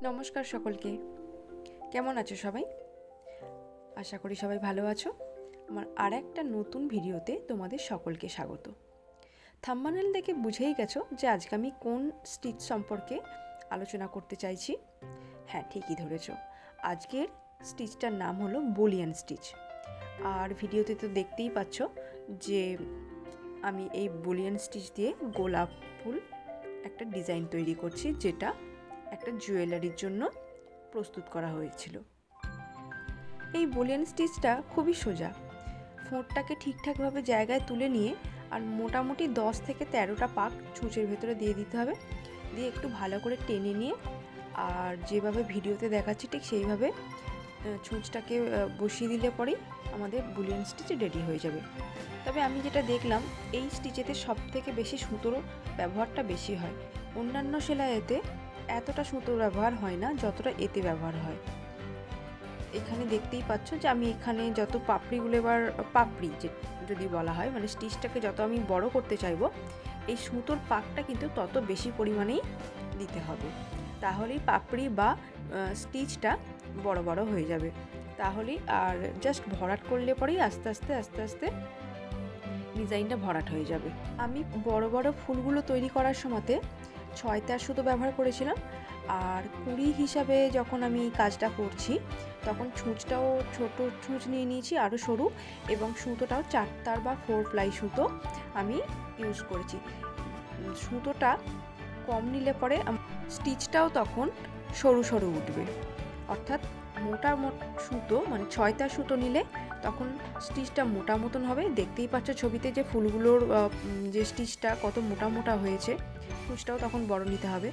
নমস্কার সকলকে। কেমন আছো সবাই? আশা করি সবাই ভালো আছো। আমার আর একটা নতুন ভিডিওতে তোমাদের সকলকে স্বাগত। থাম্বনেল দেখে বুঝেই গেছো যে আজকে আমি কোন স্টিচ সম্পর্কে আলোচনা করতে চাইছি। হ্যাঁ, ঠিকই ধরেছো। আজকের স্টিচটার নাম হলো বুলিয়ান স্টিচ। আর ভিডিওতে তো দেখতেই পাচ্ছ যে আমি এই বুলিয়ান স্টিচ দিয়ে গোলাপ ফুল একটা ডিজাইন তৈরি করছি, যেটা একটা জুয়েলারির জন্য প্রস্তুত করা হয়েছিল। এই বুলিয়ান স্টিচটা খুবই সোজা। ফোঁটটাকে ঠিকঠাকভাবে জায়গায় তুলে নিয়ে আর মোটামুটি 10 থেকে 13টা পাক ছুঁচের ভেতরে দিয়ে দিতে হবে। দিয়ে একটু ভালো করে টেনে নিয়ে আর যেভাবে ভিডিওতে দেখাচ্ছি ঠিক সেইভাবে ছুঁচটাকে বসিয়ে দিলে পরেই আমাদের বুলিয়ান স্টিচ রেডি হয়ে যাবে। তবে আমি যেটা দেখলাম, এই স্টিচেতে সব থেকে বেশি সুতোর ব্যবহারটা বেশি হয়। অন্যান্য সেলাইতে এতটা সুতোর ব্যবহার হয় না যতটা এতে ব্যবহার হয়। এখানে দেখতেই পাচ্ছ যে আমি এখানে যত পাপড়িগুলো, এবার পাপড়ি যে যদি বলা হয়, মানে স্টিচটাকে যত আমি বড় করতে চাইবো, এই সুতোর পাকটা কিন্তু তত বেশি পরিমাণেই দিতে হবে। তাহলেই পাপড়ি বা স্টিচটা বড় বড় হয়ে যাবে। তাহলেই আর জাস্ট ভরাট করলে পরেই আস্তে আস্তে ডিজাইনটা ভরাট হয়ে যাবে। আমি বড় বড় ফুলগুলো তৈরি করার সময়তে 6 সুতো ব্যবহার করেছিলাম। আর কুড়ি হিসাবে যখন আমি কাজটা করছি তখন ছুঁচটাও ছোট ছুঁচ নিয়ে নিয়েছি, আরও সরু, এবং সুতোটাও 4 তার বা 4 প্লাই সুতো আমি ইউজ করেছি। সুতোটা কম নিলে পরে স্টিচটাও তখন সরু সরু উঠবে। অর্থাৎ মোটা সুতো, মানে 6 সুতো নিলে তখন স্টিচটা মোটা মতন হবে। দেখতেই পাচ্ছ ছবিতে যে ফুলগুলোর যে স্টিচটা কত মোটা মোটা হয়েছে। ছুঁচটাও তখন বড় নিতে হবে।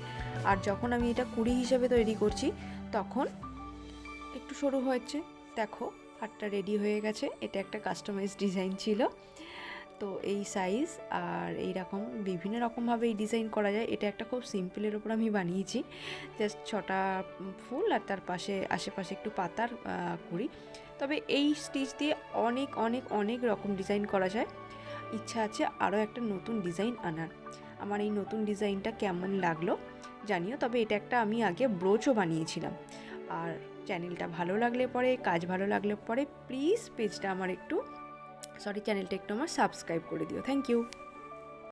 আর যখন আমি এটা 20 হিসাবে তৈরি করছি তখন একটু সরু হয়েছে। দেখো হাতটা রেডি হয়ে গেছে। এটা একটা কাস্টমাইজ ডিজাইন ছিল। তো এই সাইজ আর এই রকম বিভিন্ন রকমভাবে এই ডিজাইন করা যায়। এটা একটা খুব সিম্পলের ওপর আমি বানিয়েছি। জাস্ট 6টা ফুল আর তার পাশে আশেপাশে একটু পাতার কুড়ি। তবে এই স্টিচ দিয়ে অনেক অনেক অনেক রকম ডিজাইন করা যায়। ইচ্ছা আছে আরও একটা নতুন ডিজাইন আনার। আমার এই নতুন ডিজাইনটা কেমন লাগলো জানিও। তবে এটা একটা আমি আগে ব্রোচও বানিয়েছিলাম। আর চ্যানেলটা ভালো লাগলে পরে, কাজ ভালো লাগলে পরে প্লিজ চ্যানেলটা একটু আমার সাবস্ক্রাইব করে দিও। Thank you.